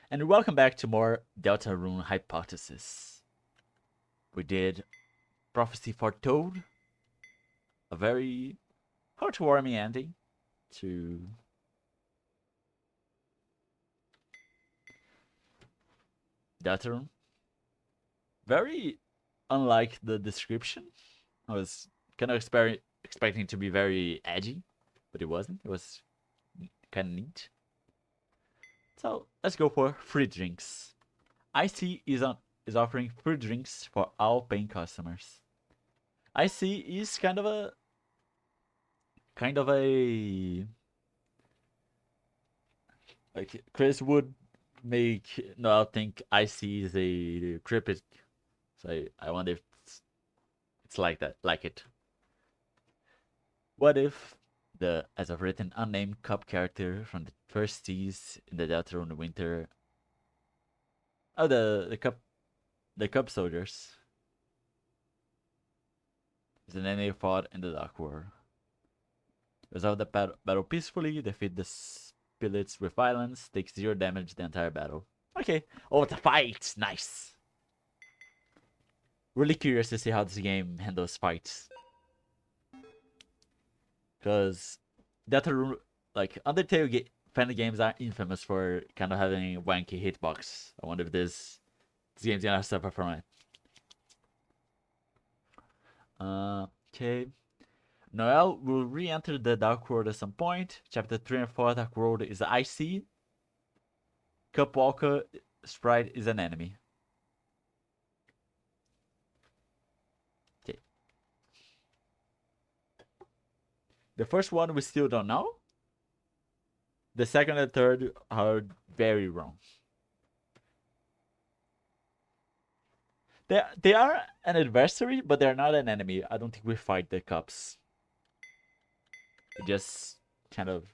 And welcome back to more Deltarune Hypotesis. We did Prophecy Foretold, a very heartwarming ending to Deltarune. Very unlike the description. I was kind of expecting it to be very edgy, but it wasn't. It was kind of neat. So let's go for free drinks. IC is offering free drinks for all paying customers. IC is kind of a like Chris would make no I think IC is a cryptic. So I wonder if it's like that, like it. What if the as of written unnamed cup character from the first seas in the Deltarune Winter oh the cup soldiers is an enemy fought in the Dark World. Resolve the battle peacefully, defeat the spirits with violence, take 0 damage the entire battle. Okay. Oh, it's a fight! Nice! Really curious to see how this game handles fights. Because Deltarune, like, Undertale fan games are infamous for kind of having wanky hitbox. I wonder if this game's gonna suffer from it. Okay. Noel will re-enter the Dark World at some point. Chapter 3 and 4 Dark World is IC. Cupwalker Sprite is an enemy. Okay. The first one we still don't know. The second and third are very wrong. They are an adversary, but they're not an enemy. I don't think we fight the cups. We just kind of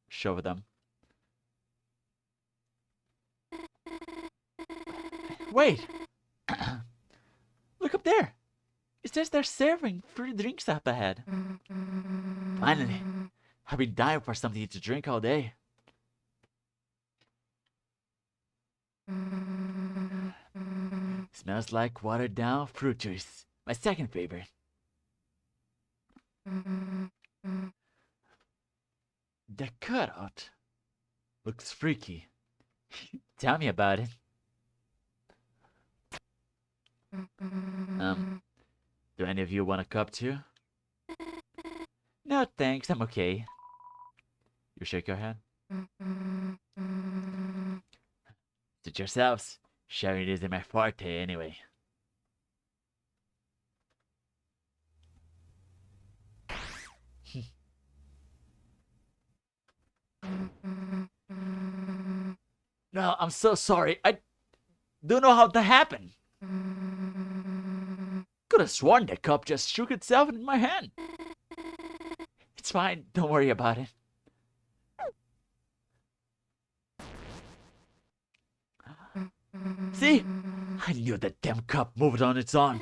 shove them. Wait! Look up there! It says they're serving free drinks up ahead. Finally! I've been dying for something to drink all day. Smells like watered down fruit juice. My second favorite. The cutout looks freaky. Tell me about it. Do any of you want a cup too? No, thanks, I'm okay. You shake your head. Suit yourselves. Sharing isn't my forte anyway. No, I'm so sorry. I don't know how that happened. Could have sworn the cup just shook itself in my hand. It's fine. Don't worry about it. See? I knew that damn cup moved on its own.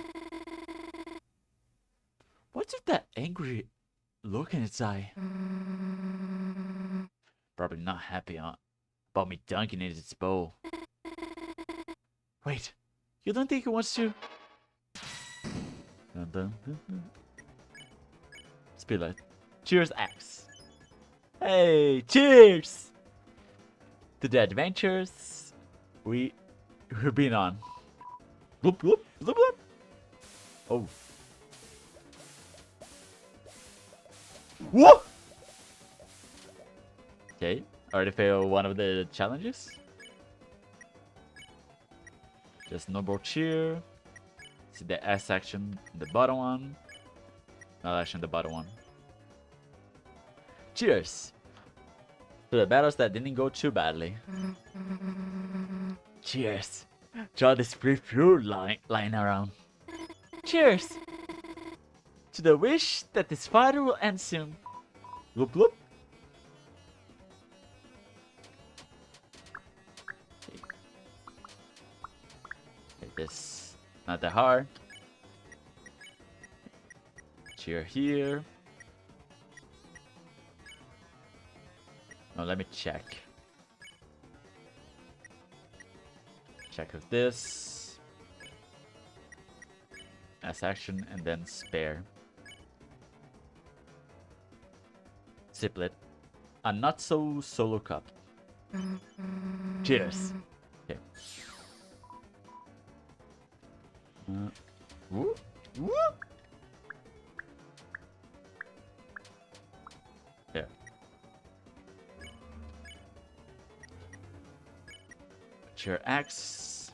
What's with that angry look in its eye? Probably not happy about me dunking in its bowl. Wait, you don't think it wants to? Dun, dun, dun, dun. Speedlight. Cheers, Axe. Hey, cheers to the adventures we've been on. Bloop, bloop, bloop, bloop. Oh. Whoa! Okay, already failed one of the challenges. Just noble cheer. See the S action in the bottom one. Not actually in the bottom one. Cheers to the battles that didn't go too badly. Cheers to all this free food lying around. Cheers to the wish that this fight will end soon. Loop loop. Okay, this not that hard. Cheer here. Now let me check. Check with this. As action and then spare. Ziplet. A not so solo cup. Cheers. Okay. Woo. Woo. There. Chair X.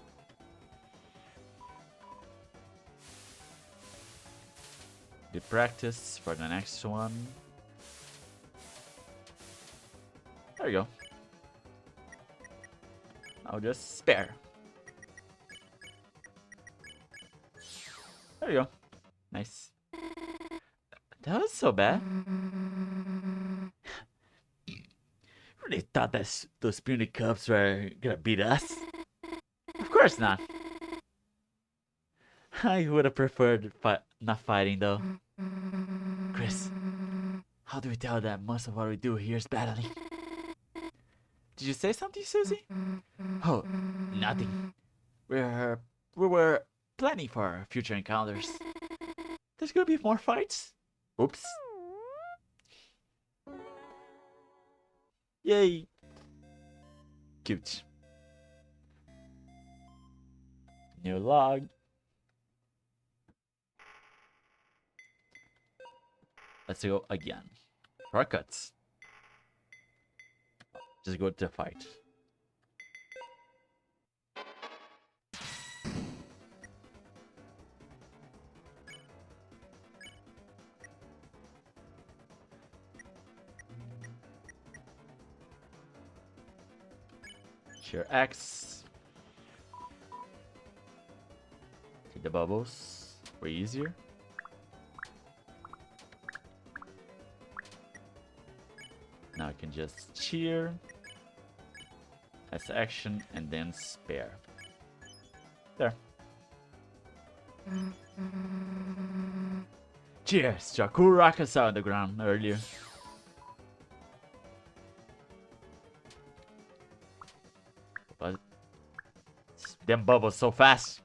The practice for the next one. There you go. I'll just spare. There you go. Nice. That was so bad. Really thought that those puny cubs were gonna beat us? Of course not. I would have preferred not fighting though. Chris, how do we tell that most of what we do here is battling? Did you say something, Susie? Oh, nothing. We were planning for future encounters. There's gonna be more fights? Oops. Yay. Cute. New log. Let's go again. Shortcuts. Just go to fight. Share X. Take the bubbles. Way easier. Now I can just cheer as action and then spare. There. Cheers! Jakku rock us out on the ground earlier. But them bubbles so fast.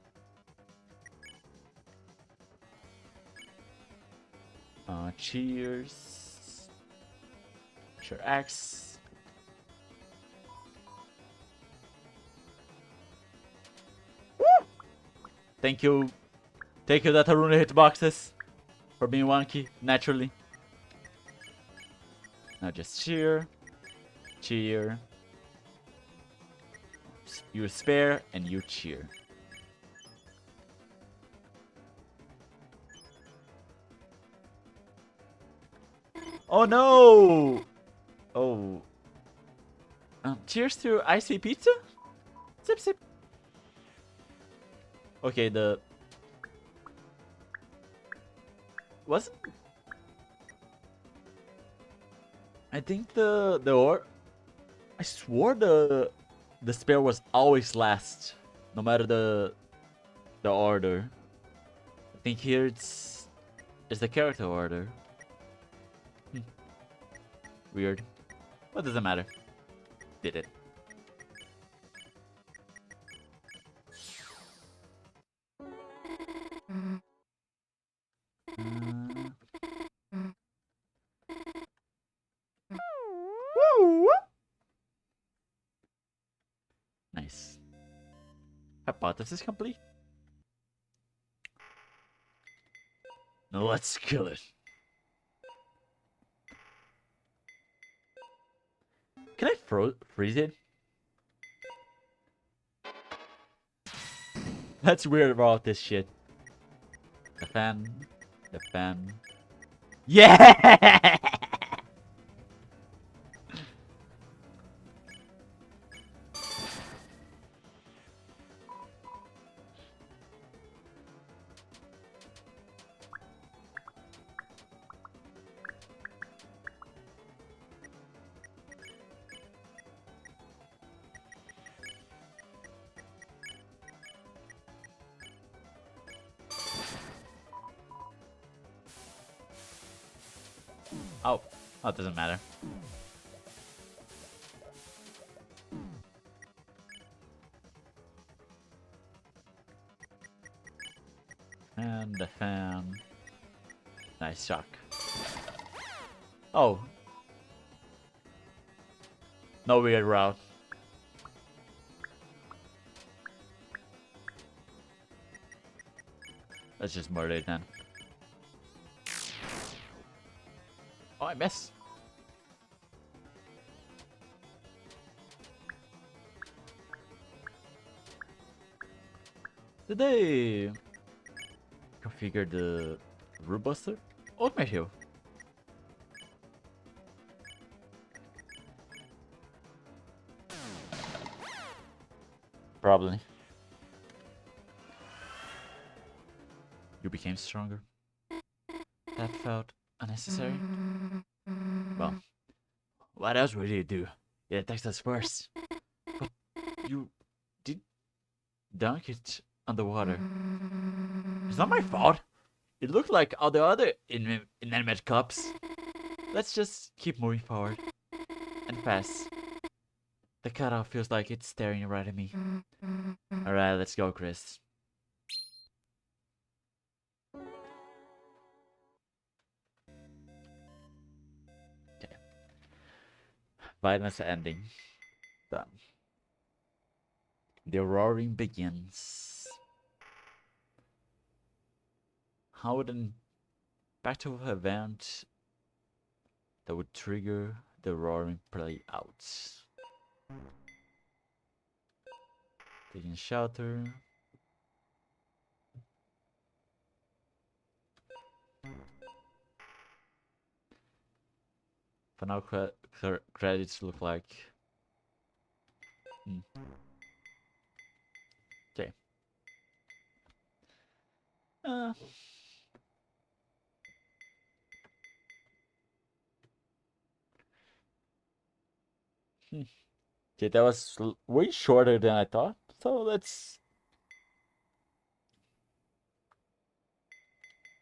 Cheers. Sure X. Woo! Thank you. Thank you, Deltarune hitboxes, for being wonky naturally. Now just cheer. Cheer. You spare and you cheer. Oh no! Oh. Cheers to icy pizza? Sip sip. Okay, the... Wasn't... I think I swore the spare was always last, no matter the order. I think here it's the character order. Weird. What does it matter? Did it. Nice. Hypothesis complete. Now let's kill it. Can I freeze it? That's weird about this shit. The fan. The fan. Yeah! Oh, it doesn't matter. And the fan. Nice shock. Oh. No weird route. Let's just murder it then. Oh, I missed. Did they configure the root buster? Ultimate heal. Probably. You became stronger. That felt unnecessary. Well, what else would you do? It attacks us first. But you did dunk it underwater. It's not my fault. It looked like all the other inanimate cups. Let's just keep moving forward. And fast. The cutoff feels like it's staring right at me. Alright, let's go, Chris. Okay. Violence ending. Done. The roaring begins. How would an impactful event that would trigger the roaring play out? Taking shelter. For now, credits look like. Okay. Okay, that was way shorter than I thought. So let's.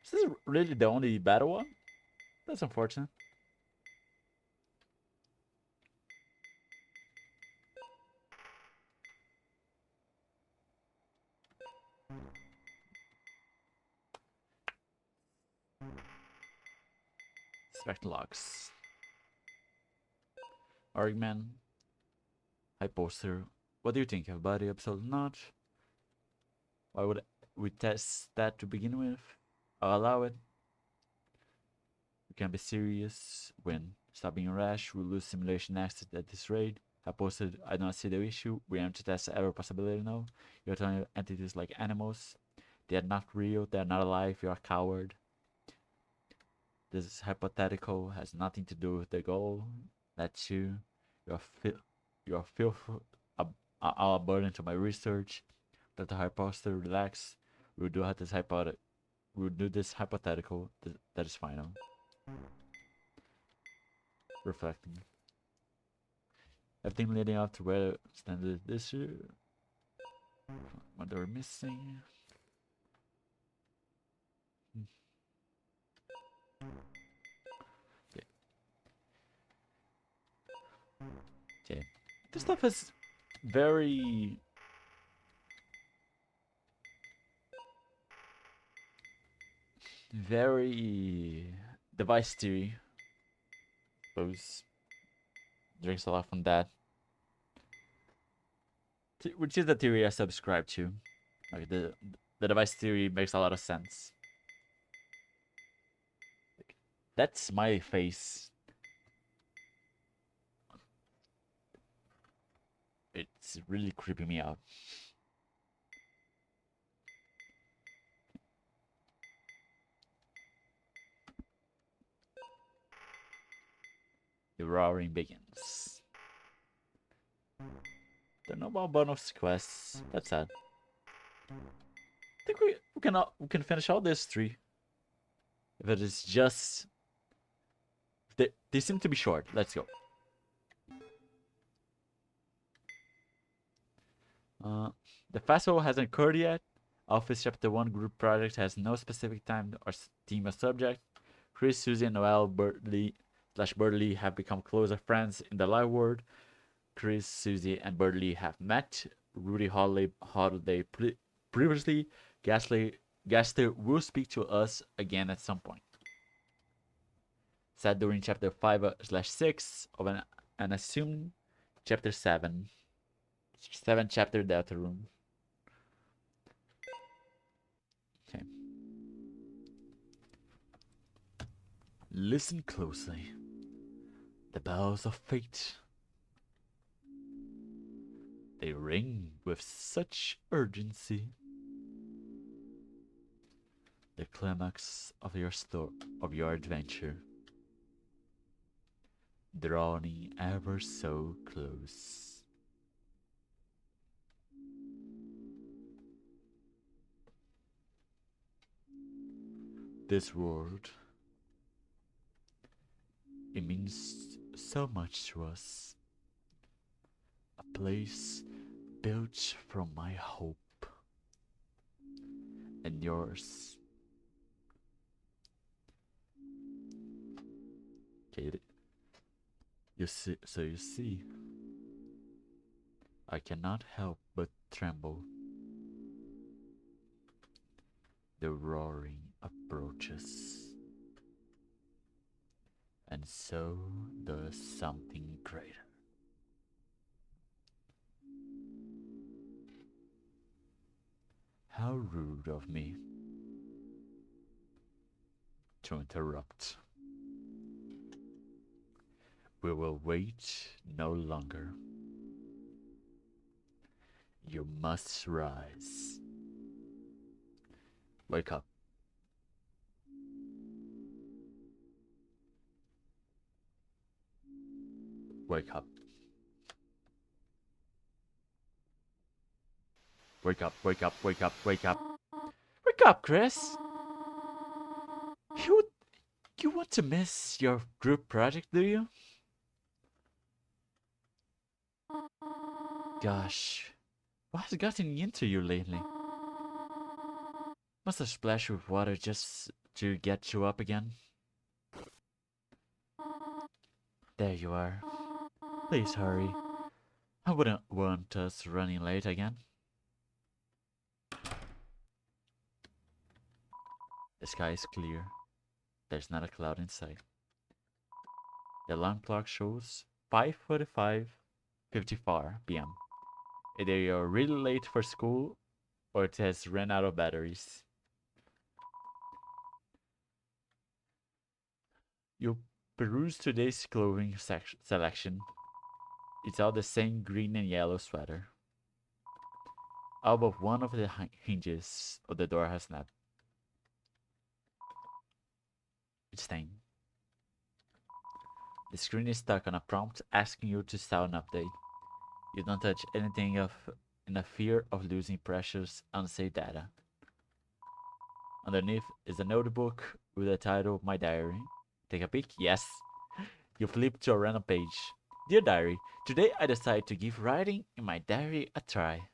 Is this really the only battle one? That's unfortunate. Spectre logs. Argument. Hypotesis. What do you think, everybody? Absolutely not. Why would we test that to begin with? I'll allow it. We can be serious when stop being rash. We lose simulation access at this rate. I posted, I don't see the issue. We aim to test every possibility now. You're telling entities like animals. They are not real. They are not alive. You're a coward. This is hypothetical. Has nothing to do with the goal. That's you. You're filth. A burden to my research. Let the hypothesis relax. We'll do this hypothetical. That is final. Reflecting. Everything leading up to where standard this year. What they were missing. Okay. Okay. This stuff is very device theory. Suppose drinks a lot from that. Which is the theory I subscribe to. Like the device theory makes a lot of sense. That's my face. It's really creeping me out. The roaring begins. There are no more bonus quests. That's sad. I think we can finish all these 3. If it is just they seem to be short. Let's go. The festival hasn't occurred yet. Office Chapter 1 group project has no specific time or theme or subject. Chris, Susie, and Noel Birdley have become closer friends in the live world. Chris, Susie, and Birdley have met. Rudy Holiday previously. Gasly Gaster will speak to us again at some point. Said during chapter 5/6 of an assumed chapter 7. 7 chapter Deltarune. Okay. Listen closely. The bells of fate. They ring with such urgency. The climax of your adventure, drawing ever so close. This world, it means so much to us. A place built from my hope and yours. Okay, you see, I cannot help but tremble. The roaring approaches, and so does something greater. How rude of me to interrupt. We will wait no longer. You must rise. Wake up. Wake up. Wake up, wake up, wake up, wake up. Wake up, Chris! You want to miss your group project, do you? Gosh, what has gotten into you lately? Must have splashed with water just to get you up again. There you are. Please hurry. I wouldn't want us running late again. The sky is clear. There's not a cloud in sight. The alarm clock shows 5:54 p.m. Either you're really late for school or it has run out of batteries. You peruse today's clothing selection. It's all the same green and yellow sweater. All but one of the hinges of the door has snapped. It's staying. The screen is stuck on a prompt asking you to start an update. You don't touch anything in a fear of losing precious unsaved data. Underneath is a notebook with the title My Diary. Take a peek? Yes. You flip to a random page. Dear Diary, today I decided to give writing in my diary a try.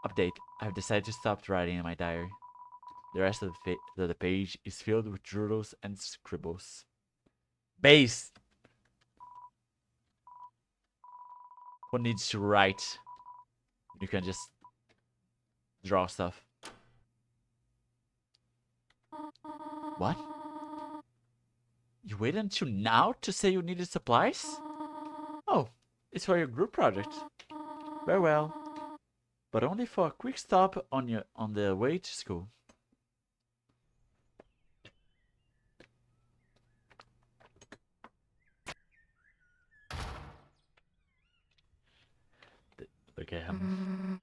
Update, I've decided to stop writing in my diary. The rest of the page is filled with doodles and scribbles. Base! Who needs to write? You can just draw stuff. What? You waited until now to say you needed supplies? Oh, it's for your group project. Very well. But only for a quick stop on the way to school. Look at him.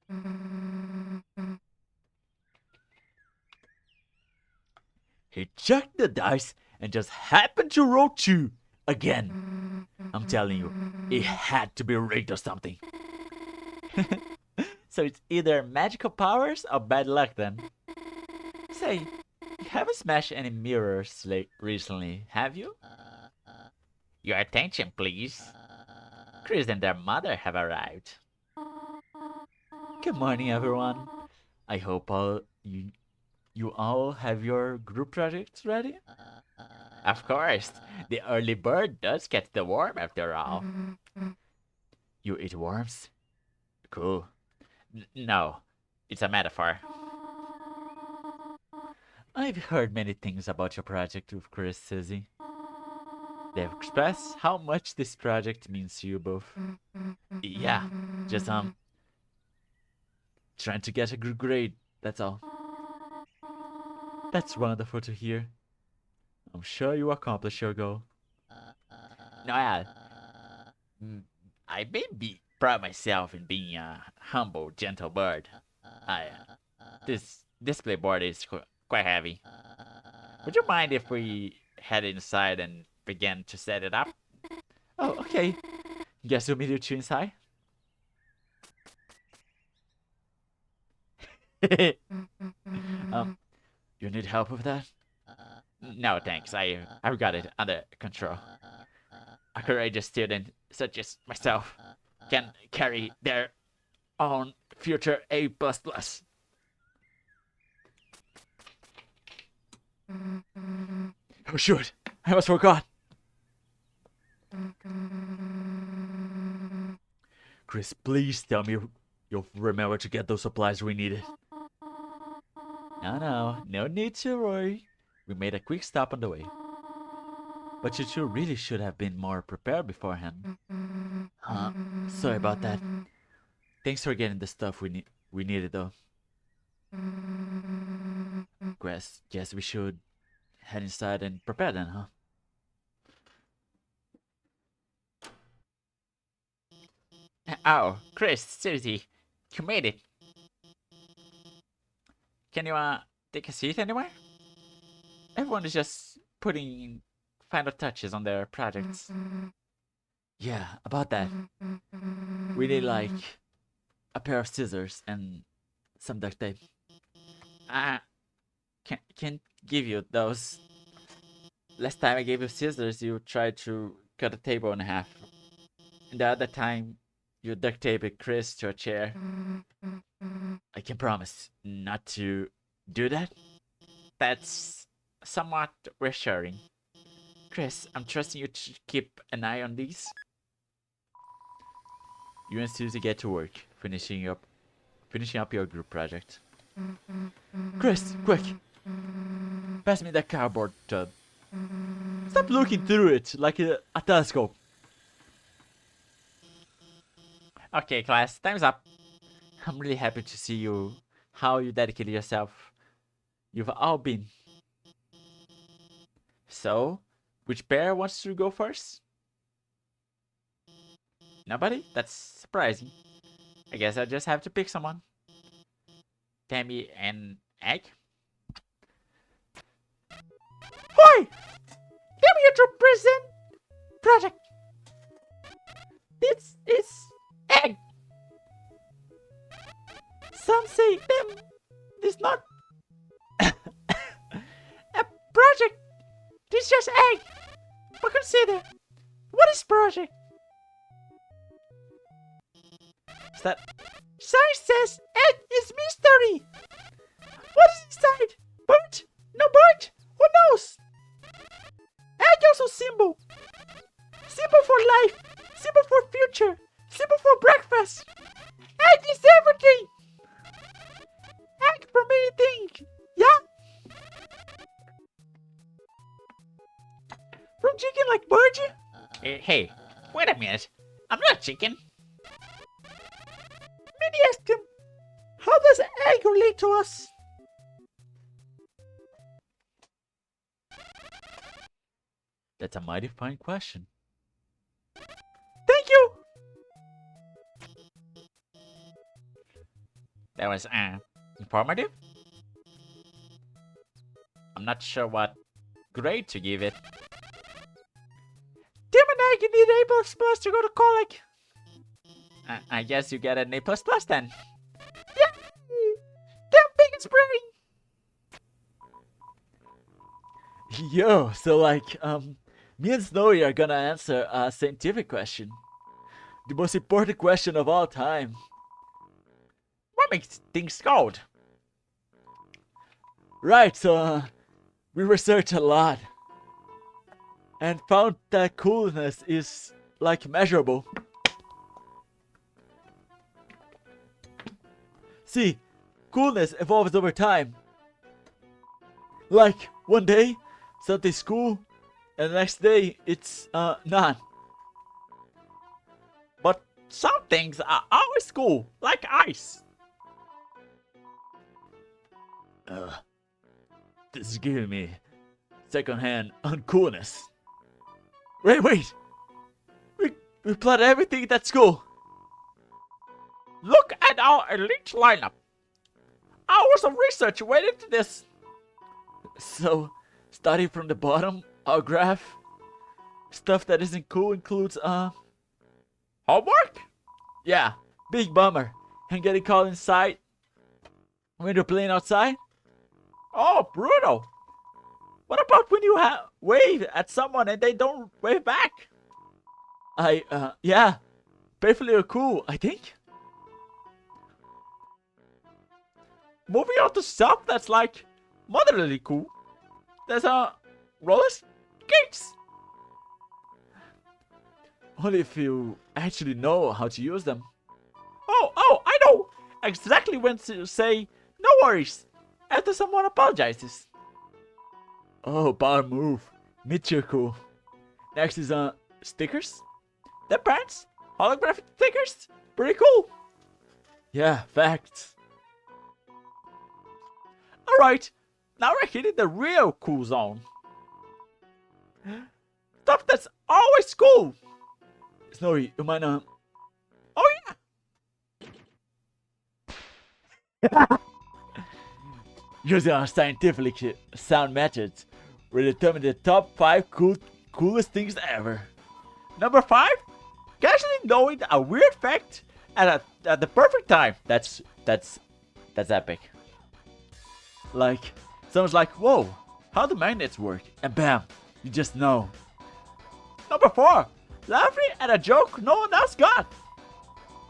He checked the dice and just happened to roll 2 again. I'm telling you, it had to be rigged or something. So it's either magical powers or bad luck then. Say, you haven't smashed any mirrors recently, have you? Your attention, please. Chris and their mother have arrived. Good morning, everyone. I hope you all have your group projects ready? Of course. The early bird does get the worm after all. You eat worms? Cool. No, it's a metaphor. I've heard many things about your project with Chris, Susie. They've expressed how much this project means to you both. Yeah, just trying to get a good grade, that's all. That's wonderful to hear. I'm sure you accomplish your goal. No, yeah. I may be proud myself in being a humble, gentle bird. This display board is quite heavy. Would you mind if we head inside and begin to set it up? Oh, okay. Guess we'll meet you two inside. You need help with that? No, thanks. I've got it under control. A courageous student such as myself can carry their own future A++. Oh shoot, I almost forgot. Chris, please tell me you'll remember to get those supplies we needed. No need to worry. We made a quick stop on the way. But you two really should have been more prepared beforehand. Sorry about that. Thanks for getting the stuff we needed though. Guess we should head inside and prepare then, huh? Oh, Chris, Susie, you made it. Can you take a seat anywhere? Everyone is just putting final touches on their projects. Yeah, about that. We need like a pair of scissors and some duct tape. Can't give you those. Last time I gave you scissors, you tried to cut a table in half. And the other time, you duct taped Chris to a chair. I can promise not to do that. That's somewhat reassuring. Chris, I'm trusting you to keep an eye on these. You and Susie get to work, finishing up your group project. Chris, quick! Pass me that cardboard tub. Stop looking through it like a telescope. Okay, class, time's up. I'm really happy to see how you dedicated yourself. You've all been. So, which pair wants to go first? Nobody? That's surprising. I guess I just have to pick someone. Tammy and Egg? Hi! Tammy, you're to present project. This is Egg. Some say them is not a project. This is just Egg. But consider, what is project? That science says egg is mystery. What is inside? Bird? No bird? Who knows? Egg also symbol. Symbol for life. Symbol for future. Symbol for breakfast. Egg is everything. Egg from anything. Yeah? From chicken like bird? Hey, wait a minute. I'm not chicken. Many ask him, how does egg relate to us? That's a mighty fine question. Thank you! That was, informative? I'm not sure what grade to give it. Tim and I need A++ to go to college. I guess you get an A++ then. Yeah! Damn big and spraying! Yo, so like, me and Snowy are gonna answer a scientific question. The most important question of all time. What makes things cold? Right, so, we researched a lot. And found that coolness is, like, measurable. See, coolness evolves over time. Like, one day, something's cool, and the next day, it's, not. But some things are always cool, like ice. Uh, this is giving me secondhand uncoolness. Wait! We plotted everything that's cool. Look at our elite lineup. Hours of research went into this. So, starting from the bottom, our graph, stuff that isn't cool includes, homework? Yeah, big bummer. And getting caught inside when you're playing outside? Oh, brutal. What about when you wave at someone and they don't wave back? Yeah, painfully cool, I think. Moving on to stuff that's like moderately cool. There's roller skates. Only if you actually know how to use them. Oh, I know exactly when to say no worries after someone apologizes. Oh, power move. Meteor cool. Next is stickers. The pants, holographic stickers, pretty cool. Yeah, facts. Alright, now we're hitting the real cool zone. Stuff that's always cool. Snowy, you might Oh yeah! Using our scientifically sound methods, we determine the top 5 coolest things ever. Number 5? Casually knowing a weird fact at the perfect time. That's epic. Like, someone's like, whoa, how do magnets work? And bam, you just know. Number 4, laughing at a joke no one else got.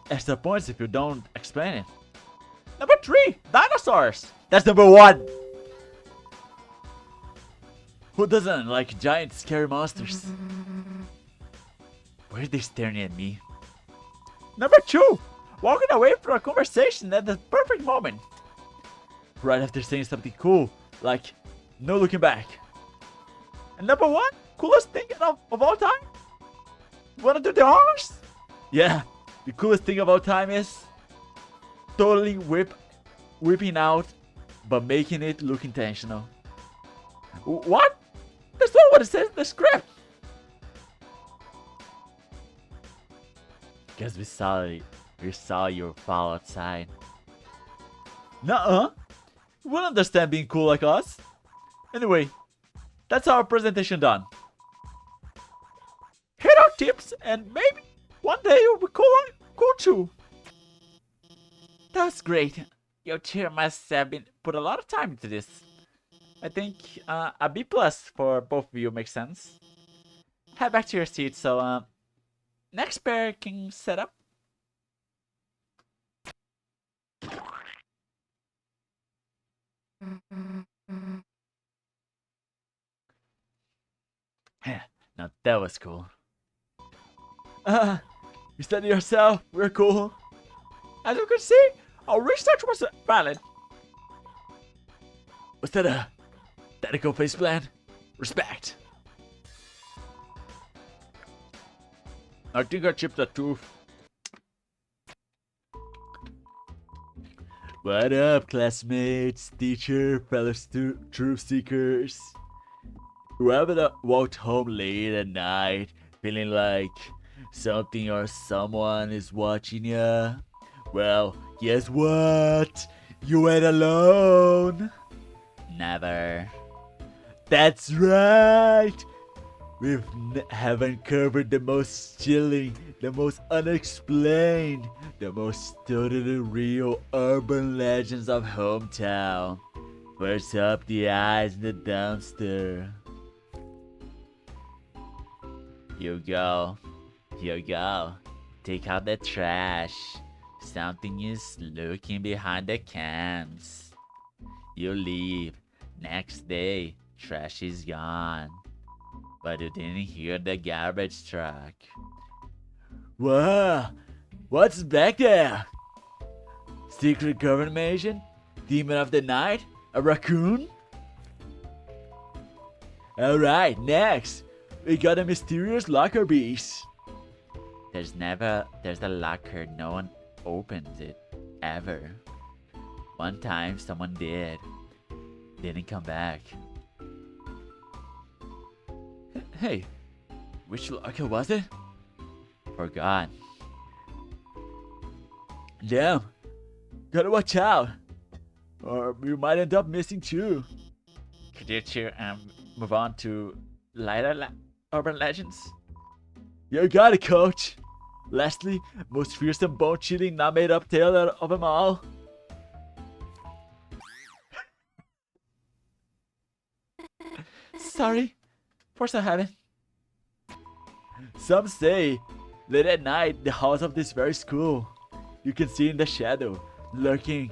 Extra points if you don't explain it. Number 3, dinosaurs. That's number 1. Who doesn't like giant scary monsters? Why are they staring at me? Number 2, walking away from a conversation at the perfect moment. Right after saying something cool, like no looking back. And number 1, coolest thing of all time? Wanna do the honors? Yeah, the coolest thing of all time is totally whipping out, but making it look intentional. What? That's not what it says in the script. Guess we saw your fall outside. Nuh-uh. You wouldn't understand being cool like us. Anyway, that's our presentation done. Hit our tips and maybe one day you'll be cool too. That's great. Your chair must have put a lot of time into this. I think a B+ for both of you makes sense. Head back to your seat so next pair can set up. Now that was cool. You said it yourself, we're cool. As you can see, our research was valid. Was that a tactical face plan? Respect. I think I chipped a tooth. What up, classmates, teacher, fellow truth seekers? Whoever that walked home late at night, feeling like something or someone is watching ya. Well, guess what? You ain't alone. Never. That's right. We haven't covered the most chilling, the most unexplained, the most totally real urban legends of hometown. First up, the eyes in the dumpster. You go. Take out the trash. Something is lurking behind the cans. You leave. Next day, trash is gone. But you didn't hear the garbage truck. Whoa! What's back there? Secret government agent? Demon of the night? A raccoon? Alright, next, we got a mysterious locker beast. There's a locker, no one opens it, ever. One time someone didn't come back. Hey, which locker was it? Forgot. Damn, gotta watch out, or you might end up missing too. Could you move on to lighter urban legends? You got it, coach. Lastly, most fearsome bone cheating not made up tale of them all. Sorry, force I haven't. Some say late at night the halls of this very school you can see in the shadow, lurking,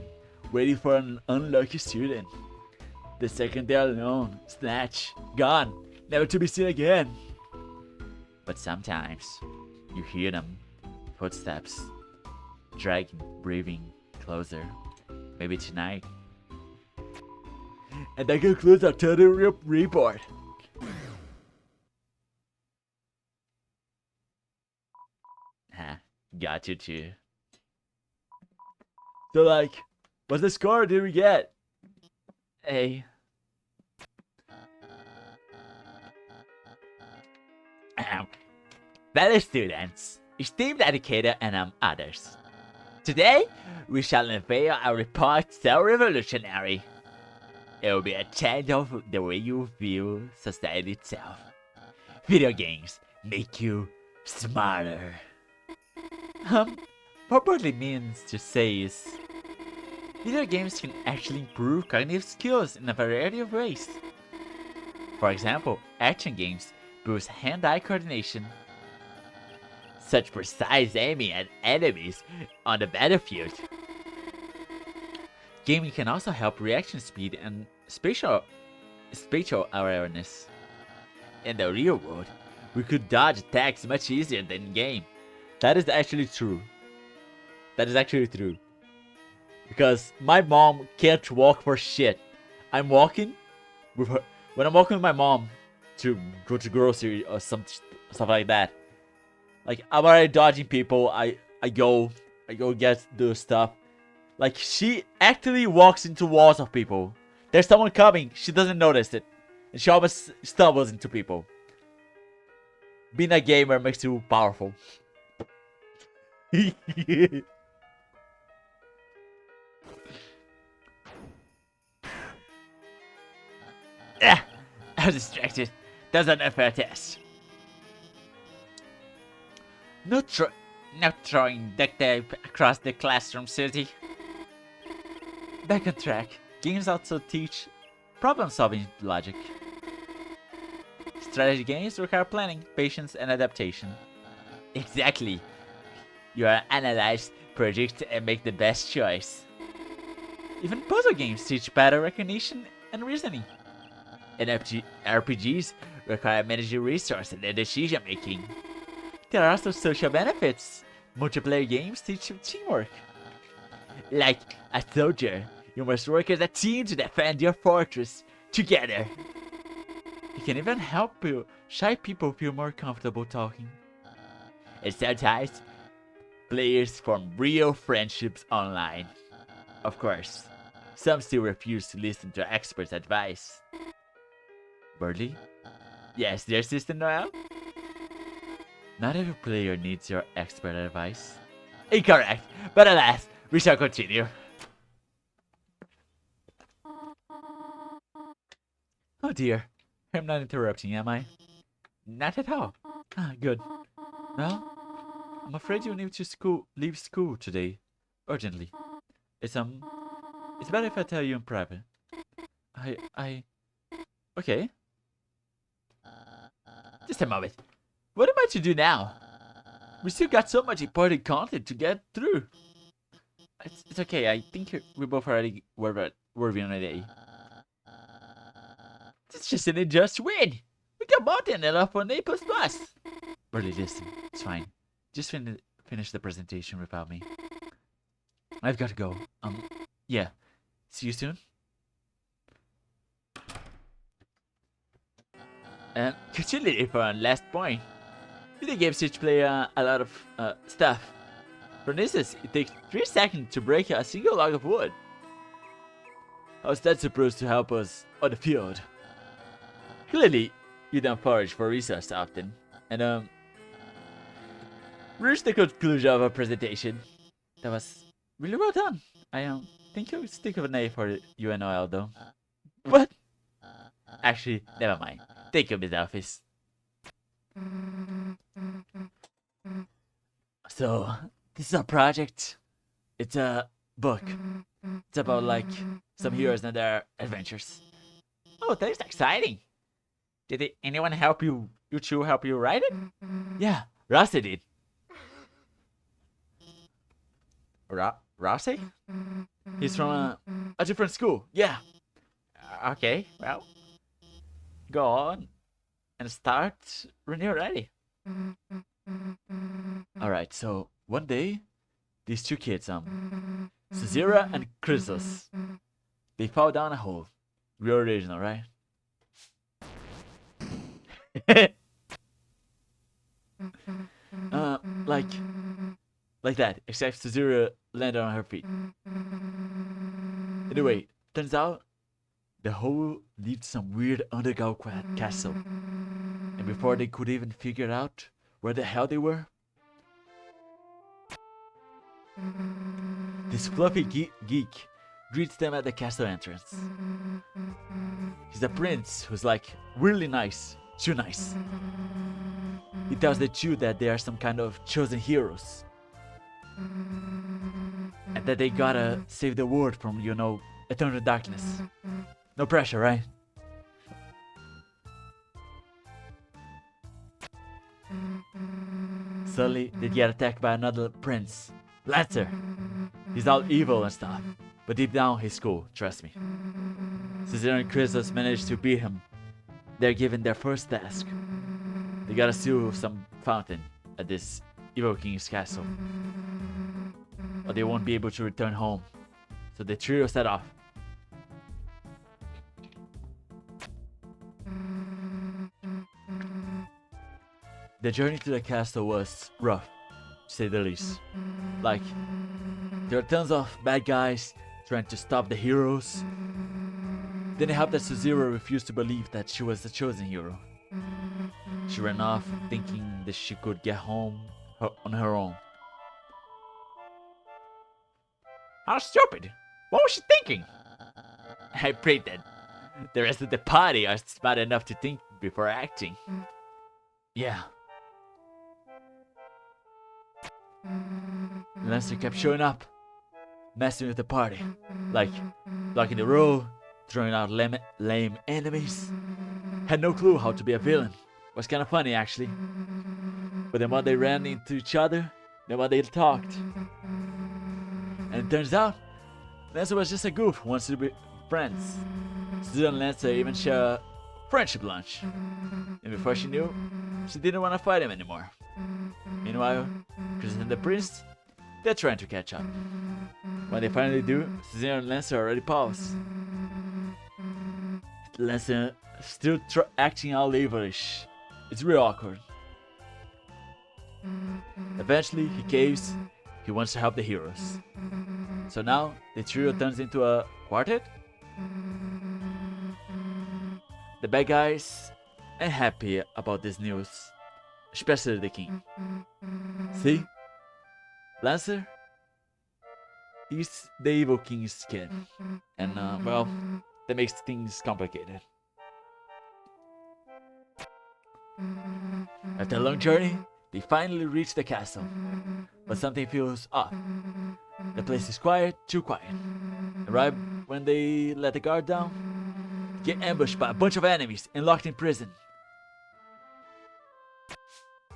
waiting for an unlucky student. The second they're alone, snatch, gone, never to be seen again. But sometimes you hear them, footsteps, dragging, breathing closer. Maybe tonight. And that concludes our total report. Got you too. So like, what's the score did we get? A. Fellow students, esteemed educator and others. Today, we shall unveil a report so revolutionary. It will be a change of the way you view society itself. Video games make you smarter. What broadly means to say is, video games can actually improve cognitive skills in a variety of ways. For example, action games boost hand-eye coordination. Such precise aiming at enemies on the battlefield. Gaming can also help reaction speed and spatial awareness. In the real world, we could dodge attacks much easier than in game. That is actually true. Because my mom can't walk for shit. I'm walking with her. When I'm walking with my mom to go to grocery or stuff like that, like I'm already dodging people. I go get the stuff. Like she actively walks into walls of people. There's someone coming, she doesn't notice it, and she almost stumbles into people. Being a gamer makes you powerful. I'm distracted. That's an unfair test. No throwing duct tape across the classroom, Susie. Back on track. Games also teach problem-solving logic. Strategy games require planning, patience, and adaptation. Exactly. You are analyze, predict, and make the best choice. Even puzzle games teach pattern recognition and reasoning. And RPGs require managing resources and decision making. There are also social benefits. Multiplayer games teach teamwork. Like a soldier, you must work as a team to defend your fortress together. It can even help shy people feel more comfortable talking. And sometimes, players form real friendships online. Of course, some still refuse to listen to experts' advice. Birdie? Yes, dear Sister Noel? Not every player needs your expert advice. Incorrect, but alas, we shall continue. Oh dear, I'm not interrupting, am I? Not at all. Ah, good. Well, I'm afraid you need to leave school today, urgently. It's better if I tell you in private. Okay. Just a moment. What am I to do now? We still got so much important content to get through. It's okay. I think we both already worthy on a day. It's just an unjust win. We got more than enough on A++. Barely listen. It's fine. Just finish the presentation without me. I've got to go. Yeah. See you soon. And continually for our last point, video games teach player a lot of stuff. For instance, it takes 3 seconds to break a single log of wood. How's that supposed to help us on the field? Clearly, you don't forage for resources often. And reach the conclusion of our presentation. That was really well done. I think you'll stick with an A for UNOL though. What? Actually, never mind. Take you, Miss Office. So, this is a project. It's a book. It's about like some heroes and their adventures. Oh, that's exciting. Did anyone help you? You two help you write it? Yeah, Rossi did. Rossi? He's from a different school. Yeah. Okay, well, go on and start when you're ready. Alright, so one day, these 2 kids, Suzira and Chrysos, they fall down a hole. Real original, right? Like that, except Suzira landed on her feet. Anyway, turns out the hole leads to some weird underground castle. And before they could even figure out where the hell they were, this fluffy geek greets them at the castle entrance. He's a prince who's like really nice, too nice. He tells the 2 that they are some kind of chosen heroes. And that they gotta save the world from, eternal darkness. No pressure, right? Suddenly, they get attacked by another prince, Lancer. He's all evil and stuff, but deep down he's cool, trust me. Caesar and Chrysos manage to beat him. They're given their first task. They gotta steal some fountain at this evil king's castle, or they won't be able to return home. So the trio set off. The journey to the castle was rough, to say the least. Like, there are tons of bad guys trying to stop the heroes. Then it helped that Suzira refused to believe that she was the chosen hero. She ran off thinking that she could get home on her own. How stupid! What was she thinking? I prayed that the rest of the party are smart enough to think before acting. Yeah. Lancer kept showing up, messing with the party, like blocking the road, throwing out lame enemies. Had no clue how to be a villain. Was kind of funny actually. But the more they ran into each other, the more they talked. And it turns out, Lancer was just a goof who wants to be friends. Susan and Lancer even share a friendship lunch. And before she knew, she didn't want to fight him anymore. Meanwhile, Chris and the priest, they're trying to catch up. When they finally do, Susan and Lancer already paused. Lancer still acting all evilish. It's real awkward. Eventually, he caves. He wants to help the heroes. So now, the trio turns into a quartet? The bad guys ain't happy about this news, especially the king. See? Lancer? He's the evil king's kid. And, well, that makes things complicated. After a long journey, they finally reach the castle. But something feels off. The place is quiet, too quiet. And right when they let the guard down, they get ambushed by a bunch of enemies and locked in prison.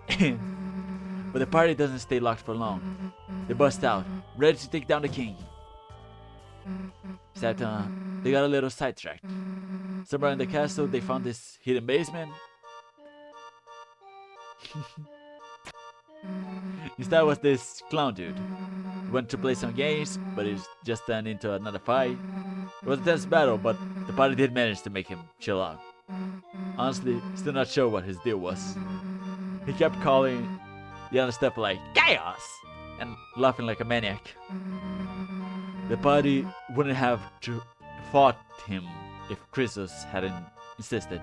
But the party doesn't stay locked for long. They bust out, ready to take down the king. Except, they got a little sidetracked. Somewhere in the castle, they found this hidden basement. Instead was this clown dude. He went to play some games, but it just turned into another fight. It was a tense battle, but the party did manage to make him chill out. Honestly, still not sure what his deal was. He kept calling the other stuff like chaos and laughing like a maniac. The party wouldn't have fought him if Chrysos hadn't insisted.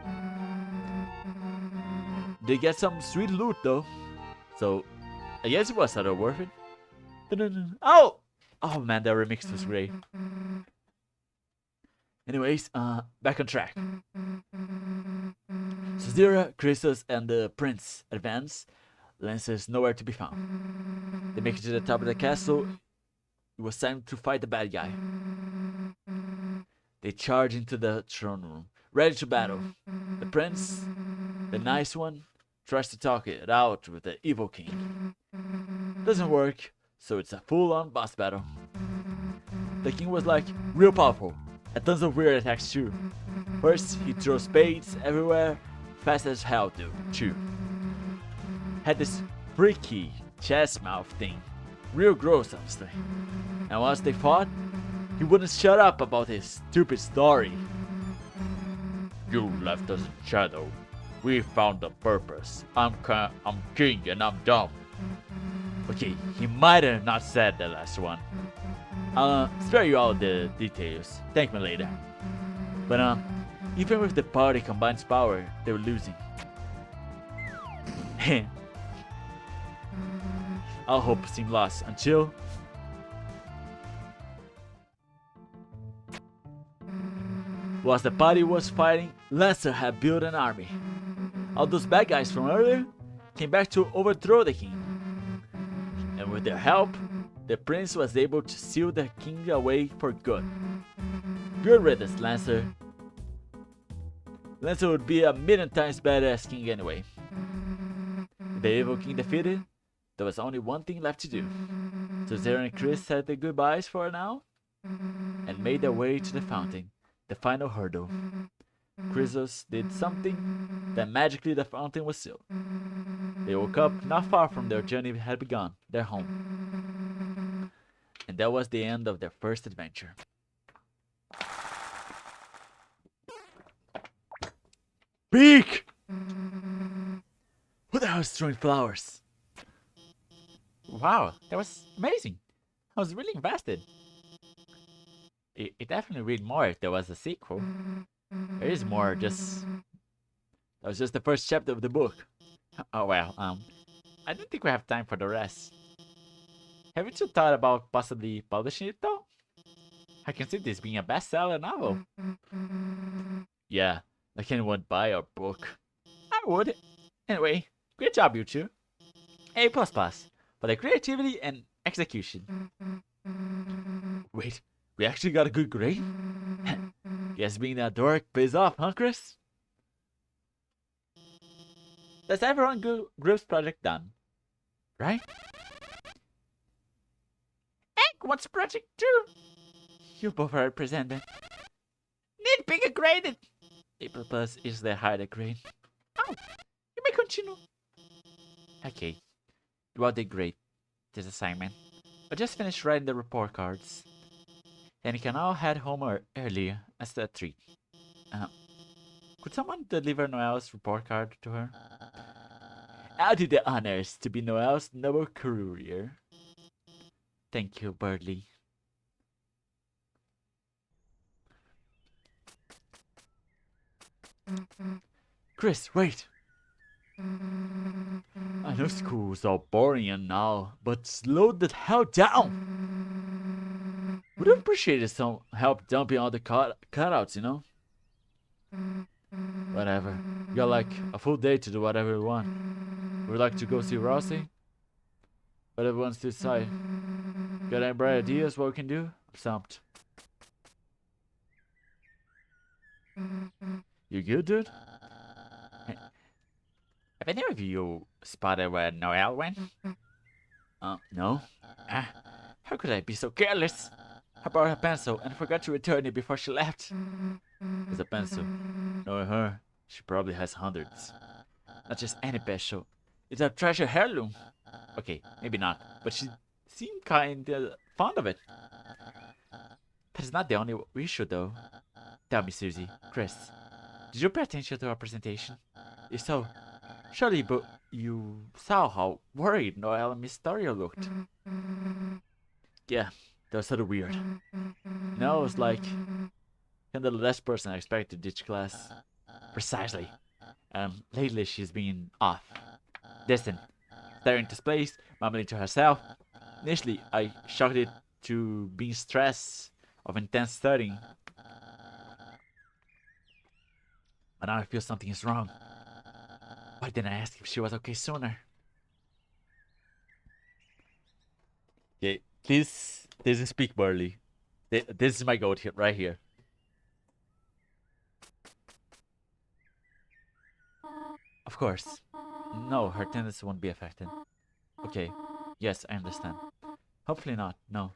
They get some sweet loot though, so I guess it was sort of worth it. Oh! Oh man, that remix was great. Anyways, back on track. So Zira, Chrysos, and the prince advance. Lancer's nowhere to be found. They make it to the top of the castle. It was time to fight the bad guy. They charge into the throne room, ready to battle. The prince, the nice one, tries to talk it out with the evil king. Doesn't work, so it's a full-on boss battle. The king was like real powerful, and tons of weird attacks too. First, he throws spades everywhere, fast as hell too. Had this freaky chest mouth thing, real gross honestly. And once they fought, he wouldn't shut up about his stupid story. You left us in shadow. We found a purpose. I'm king and I'm dumb. Okay, he might have not said the last one. I'll spare you all the details. Thank me later. But even with the party combined power, they were losing. All hope seemed lost until whilst the party was fighting, Lancer had built an army. All those bad guys from earlier came back to overthrow the king. And with their help, the prince was able to seal the king away for good. Good riddance, Lancer. Lancer would be a million times better as king anyway. With the evil king defeated, there was only one thing left to do. So Zera and Chris said their goodbyes for now and made their way to the fountain, the final hurdle. Chrysos did something that magically the fountain was sealed. They woke up not far from their journey had begun, their home. And that was the end of their first adventure. Peek! Who the hell is throwing flowers? Wow, that was amazing. I was really invested. It definitely read more if there was a sequel. There is more, that was just the first chapter of the book. Oh well, I don't think we have time for the rest. Haven't you thought about possibly publishing it though? I can see this being a bestseller novel. Yeah, like anyone would buy our book. I would. Anyway, great job you two. A++ for the creativity and execution. Wait, we actually got a good grade? Guess being a dork pays off, huh, Chris? That's everyone group's project done, right? Egg wants project too. You both are represented. Need bigger graded. A++ is the higher grade. Oh, you may continue. Okay, you all did great this assignment. I just finished writing the report cards. And you can all head home early as a treat. Could someone deliver Noelle's report card to her? I'll do the honors to be Noelle's noble courier. Thank you, Birdly. Chris, wait! I know school's all boring and all, but slow the hell down! Would have appreciated some help dumping all the cutouts, you know? Whatever. We got like a full day to do whatever we want. Would like to go see Rossi? But everyone's to decide. Got any bright ideas what we can do? I'm stumped. You good, dude? Have any of you spotted where Noelle went? No. How could I be so careless? I brought her pencil and forgot to return it before she left. It's a pencil. Knowing her, she probably has hundreds. Not just any pencil. It's a treasure heirloom. Okay, maybe not, but she seemed kinda fond of it. That is not the only issue, though. Tell me, Susie, Chris. Did you pay attention to our presentation? If so, surely but you saw how worried Noel and Miss Dario looked. Yeah, that was sort of weird. I was like, kind of the last person I expected to ditch class. Precisely. Lately she's been off, distant, staring into space, mumbling to herself. Initially, I shocked it to being stressed of intense studying. But now I feel something is wrong. Why didn't I ask if she was okay sooner? Okay, please speak, Burley. This is my goat here, right here. Of course. No, her attendance won't be affected. Okay. Yes, I understand. Hopefully not. No.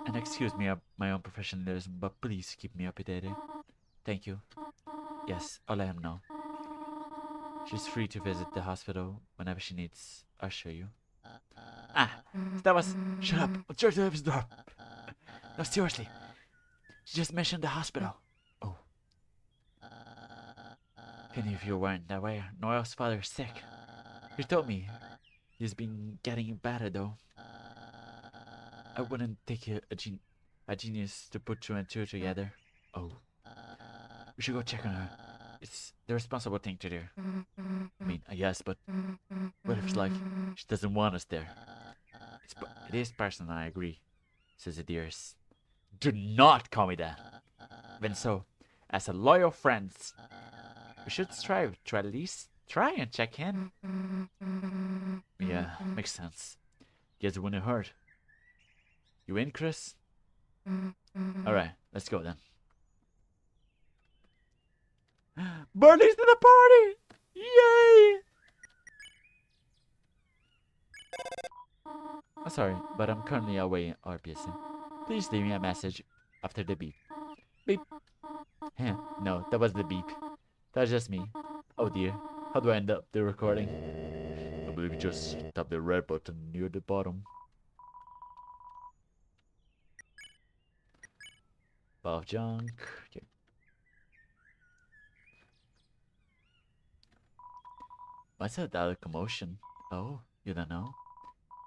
And excuse me my own professionalism, but please keep me updated. Thank you. Yes, I'll let him know. She's free to visit the hospital whenever she needs. I'll show you. Ah, that was... Shut up. I'll try to have his door. No, seriously. She just mentioned the hospital. Oh. If any of you weren't aware, Noel's father is sick. He told me he's been getting better, though. I wouldn't take a genius to put two and two together. Oh. We should go check on her. It's the responsible thing to do. I mean, I guess, but what if it's like she doesn't want us there? It is personal, I agree, says the dearest. Do not call me that. Even so, as a loyal friends, we should strive to at least try and check in. Yeah, makes sense. Guess it wouldn't hurt. You in, Chris? Alright, let's go then. Bernie's to the party! Yay! I'm sorry, but I'm currently away in RPSM. Please leave me a message after the beep. Beep. No, that was the beep. That's just me. Oh dear. How do I end up the recording? I believe you just tap the red button near the bottom. Pile of junk. Okay. What's that commotion? Oh, you don't know?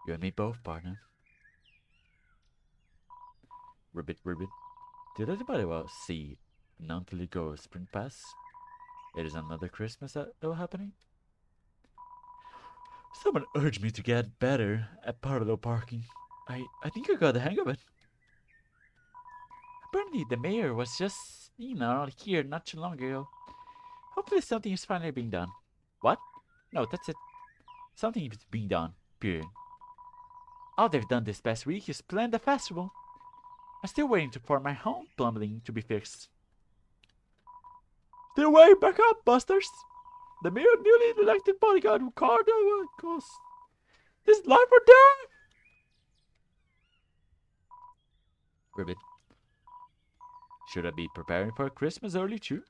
You and me both, partner. Ribbit, ribbit. Did anybody else see Nuntley Go Spring Pass? It is another Christmas that was happening? Someone urged me to get better at parallel parking. I think I got the hang of it. Apparently the mayor was just, here not too long ago. Hopefully something is finally being done. What? No, that's it. Something is being done. Period. All they've done this past week is plan the festival. I'm still waiting for my home plumbing to be fixed. Stay away, back up, busters! The mayor newly elected bodyguard Ricardo goes. This life or death! Ribbit. Should I be preparing for Christmas early too?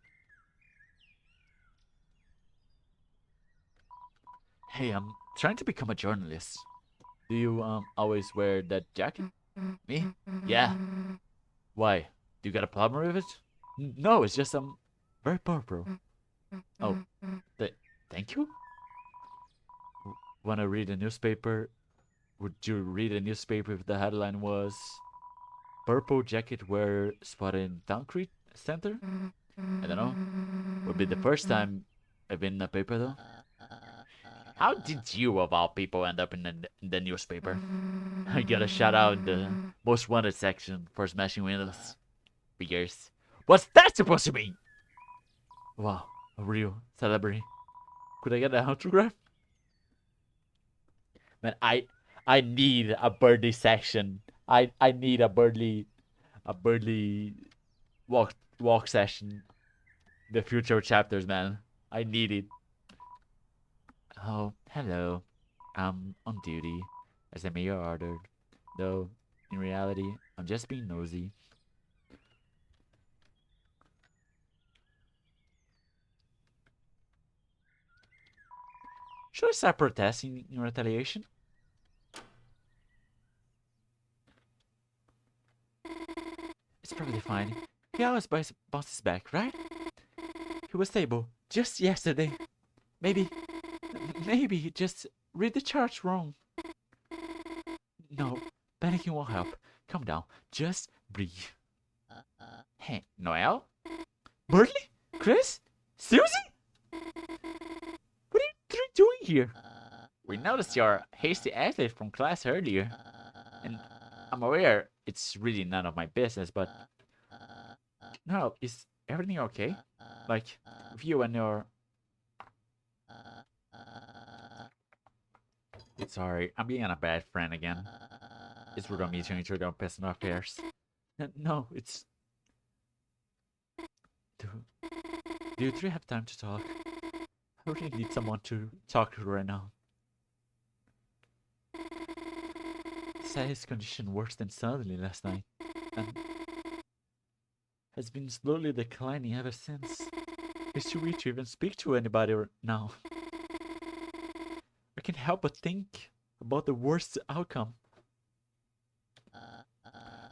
Hey, I'm trying to become a journalist. Do you always wear that jacket? Me? Yeah. Why? Do you got a problem with it? No, it's just very purple. Oh, thank you? Wanna read a newspaper? Would you read a newspaper if the headline was Purple Jacket Wearer Spotted in Concrete Center? I don't know. Would be the first time I've been in a paper though. How did you, of all people, end up in the newspaper? I got a shout out in the most wanted section for smashing windows. Figures. What's that supposed to mean? Wow, a real celebrity. Could I get an autograph? Man, I need a birdie section. I need a birdie walk session. The future chapters, man. I need it. Oh, hello. I'm on duty, as the mayor ordered. Though, in reality, I'm just being nosy. Should I start protesting in retaliation? It's probably fine. He always bounces back, right? He was stable just yesterday. Maybe, maybe he just read the charts wrong. No, panicking won't help. Calm down. Just breathe. Hey, Noel? Bertie? Chris? Susie? What are you three doing here? We noticed your hasty exit from class earlier. And I'm aware it's really none of my business, but... No, is everything okay? Like, with you and your... Sorry, I'm being a bad friend again. It's rude of me to intrude on personal affairs. No, it's... Do you three have time to talk? I really need someone to talk to right now. Sally's condition worse than suddenly last night, and has been slowly declining ever since. It's too weak to even speak to anybody now. I can't help but think about the worst outcome.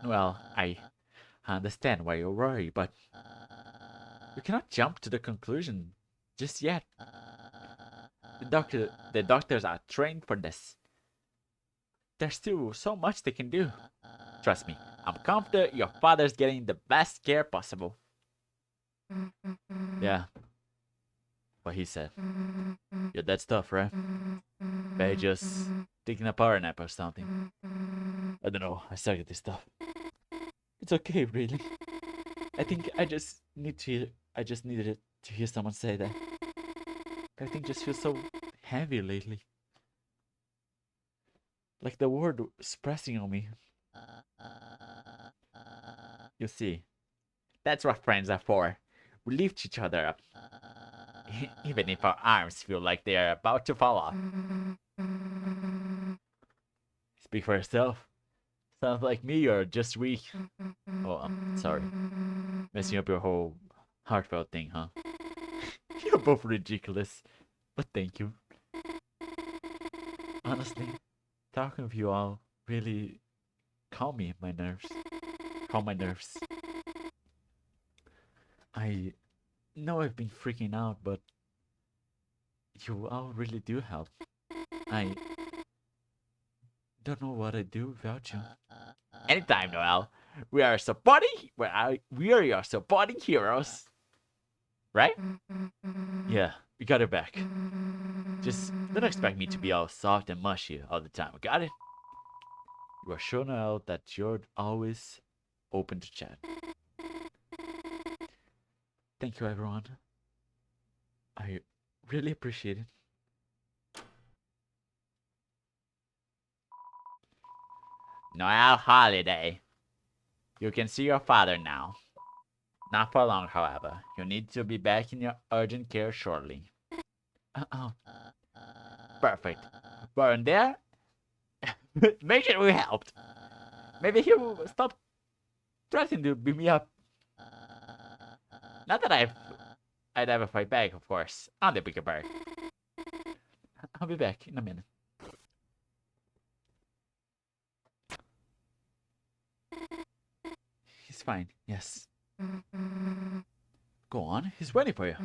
Well, I understand why you're worried, but you cannot jump to the conclusion just yet. The doctors are trained for this. There's still so much they can do. Trust me, I'm confident your father's getting the best care possible. Yeah, what he said. You're that stuff, right? Maybe just taking a power nap or something. I don't know, I suck at this stuff. It's okay, really. I think I just needed to hear someone say that. Everything just feels so heavy lately. Like the world is pressing on me. You see, that's what friends are for. We lift each other up. Even if our arms feel like they are about to fall off. Speak for yourself. Sounds like me or just weak. Oh, I'm sorry. Messing up your whole heartfelt thing, huh? You're both ridiculous. But thank you. Honestly, talking with you all really calm my nerves. Calm my nerves. I know I've been freaking out, but you all really do help. I don't know what I'd do without you. Anytime, Noel. We are your supporting heroes. Right? Yeah, we got it back. Just don't expect me to be all soft and mushy all the time, got it? You are sure now that you're always open to chat. Thank you, everyone. I really appreciate it. Noel holiday. You can see your father now. Not for long, however. You need to be back in your urgent care shortly. Perfect. Weren't there? Make sure we helped. Maybe he'll stop threatening to beat me up. Not that I'd ever fight back, of course. I'm the bigger bird. I'll be back in a minute. He's fine, yes. Go on, he's waiting for you.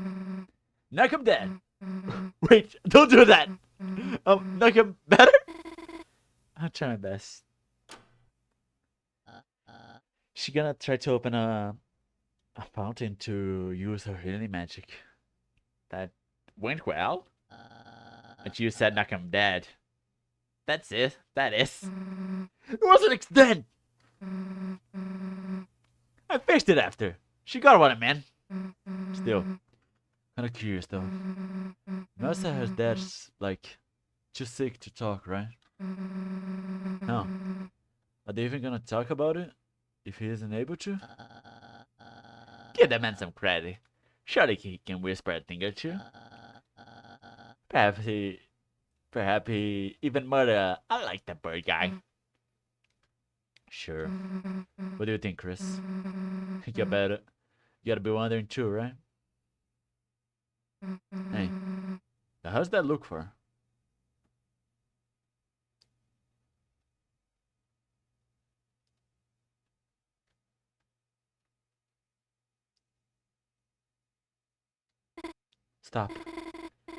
Knock him dead. Wait, don't do that. Knock him better? I'll try my best. She gonna try to open a fountain to use her healing magic. That went well. But you said knock him dead. That's it. That is. It wasn't extend. I fixed it after. She got what I meant. Still, kinda curious though. Must have her dad's like too sick to talk, right? No. Are they even gonna talk about it if he isn't able to? Give that man some credit. Surely he can whisper a thing or two. Perhaps he even murder. I like that bird guy. Sure. What do you think, Chris? You gotta be wondering too, right? Hey, how's that look for? Stop.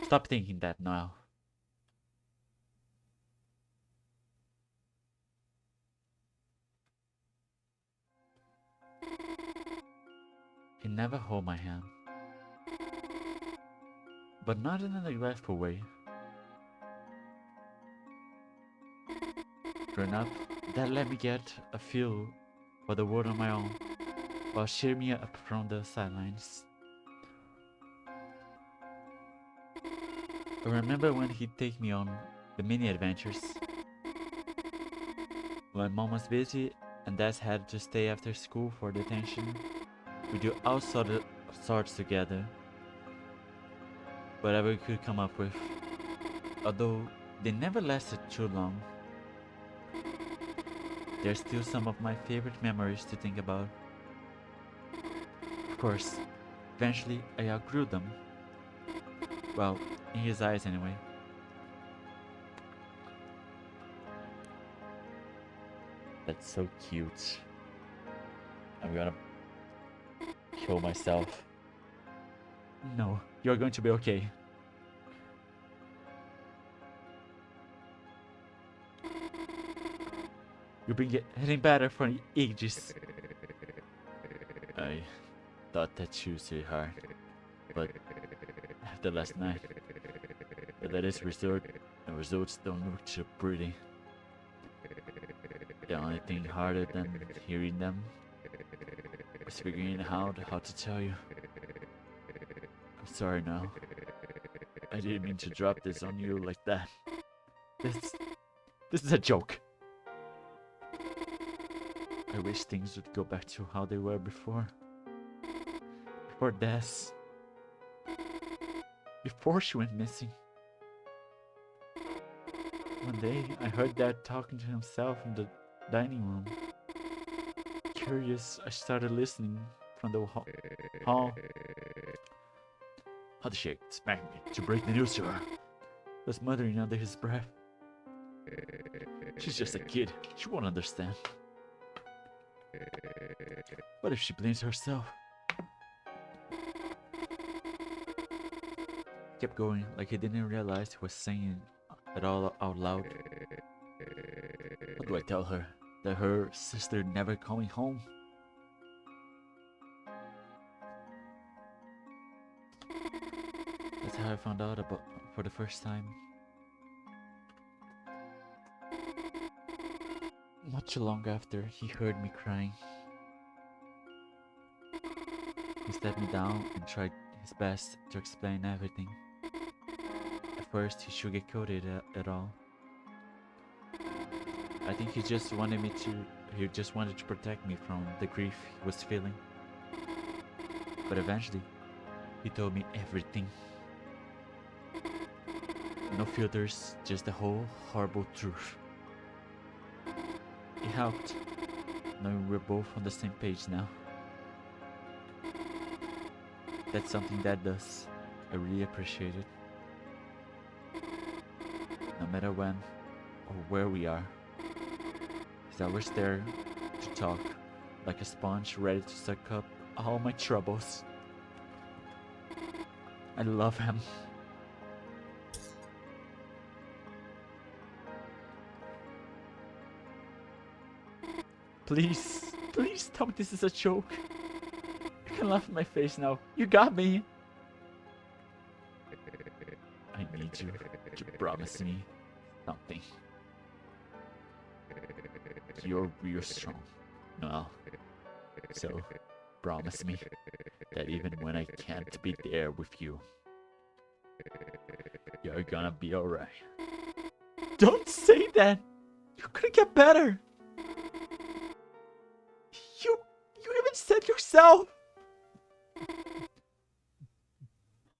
Stop thinking that now. He never hold my hand. But not in a neglectful way. Growing up, Dad let me get a feel for the world on my own, while cheering me up from the sidelines. I remember when he'd take me on the mini adventures. When Mom was busy and Dad had to stay after school for detention, we do all sorts together. Whatever we could come up with. Although they never lasted too long. They're still some of my favorite memories to think about. Of course, eventually I outgrew them. Well, in his eyes anyway. That's so cute. I'm gonna kill myself. No, you're going to be okay. You've been getting better for ages. I thought that too, sweetheart. But after last night, the latest results don't look too pretty. The only thing harder than hearing them was figuring out how to tell you. I'm sorry now. I didn't mean to drop this on you like that. This is a joke. I wish things would go back to how they were before. Before Des. Before she went missing. One day, I heard Dad talking to himself in the dining room. Curious, I started listening from the hall. How did she expect me to break the news to her? Was muttering under his breath. She's just a kid. She won't understand. What if she blames herself? Kept going like he didn't realize he was saying it all out loud. What do I tell her? That her sister never coming home? That's how I found out about for the first time. Not too long after, he heard me crying. He sat me down and tried his best to explain everything. At first, he sugarcoated it all. I think he just wanted to protect me from the grief he was feeling. But eventually, he told me everything. No filters, just the whole horrible truth. It helped, knowing we're both on the same page now. That's something Dad does. I really appreciate it. No matter when or where we are, he's always there to talk, like a sponge ready to suck up all my troubles. I love him. Please, please tell me this is a joke. You can laugh in my face now. You got me. I need you to promise me something. You're real strong, Noel. So, promise me that even when I can't be there with you, you're gonna be alright. Don't say that! You're gonna get better! You even said yourself!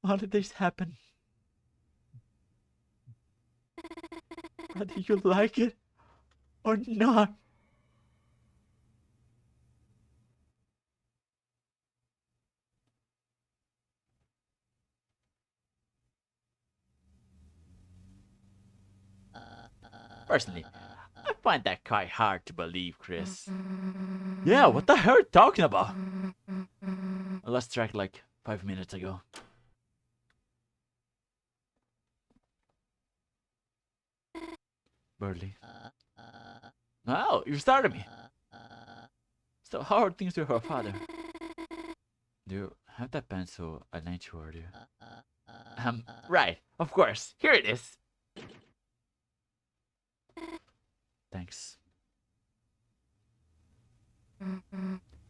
Holidays happen. Whether you like it or not. Personally, I find that quite hard to believe, Chris. Yeah, what the hell are you talking about? I lost track like 5 minutes ago. Burley. Oh, you started me. So how are things with her father? Do you have that pencil I lent you earlier? Right, of course. Here it is. Thanks.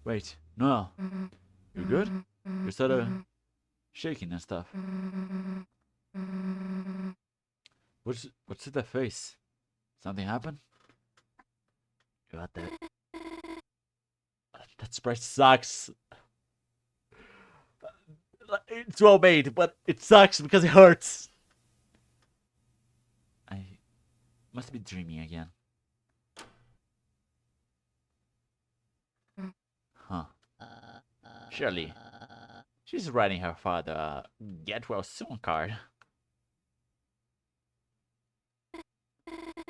Wait, no. You good? You're sort of shaking and stuff. What's with that face? Something happened? You got that? That sprite sucks. It's well made, but it sucks because it hurts. I must be dreaming again. Huh. Surely. She's writing her father a get well soon card.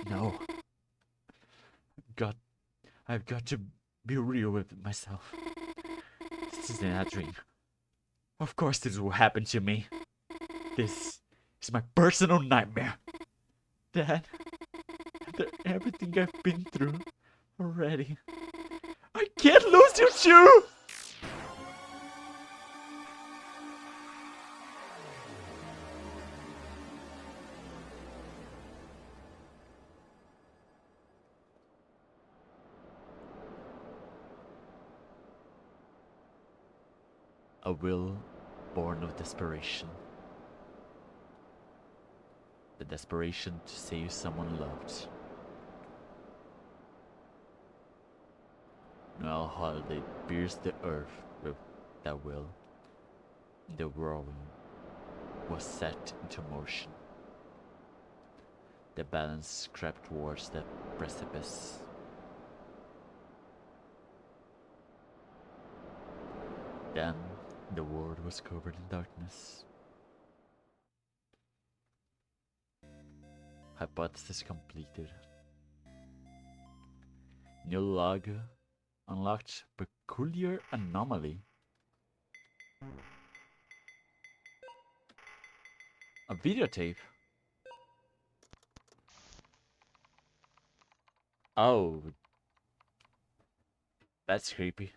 No. I've got to be real with myself. This isn't a dream. Of course this will happen to me. This is my personal nightmare. Dad, after everything I've been through already, I can't lose you too! A will born of desperation. The desperation to save someone loved. Noel Holiday pierced the earth with that will. The whirlwind was set into motion. The balance crept towards the precipice. Then the world was covered in darkness. Hypothesis completed. New log unlocked peculiar anomaly. A videotape? Oh. That's creepy.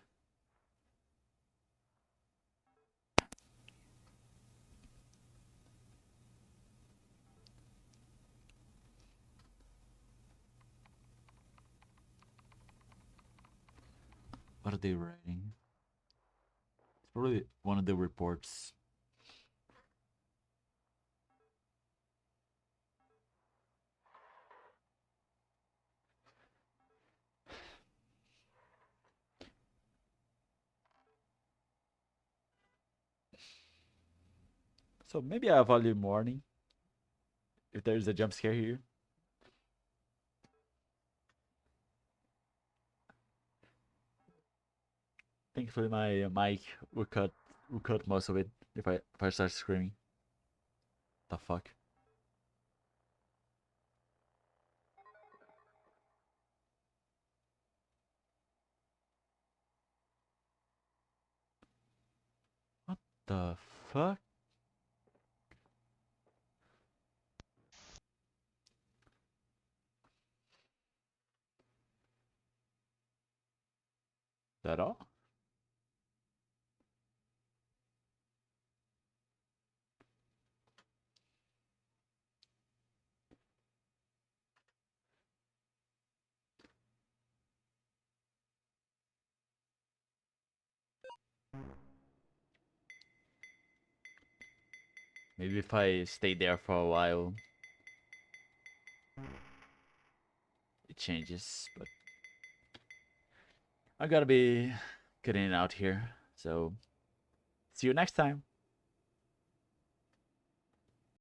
What are they writing? It's probably one of the reports. So maybe I value morning if there's a jump scare here. Thankfully my mic will cut most of it if I start screaming. The fuck? What the fuck? That all? Maybe if I stay there for a while, it changes, but I gotta be getting out here. So, see you next time.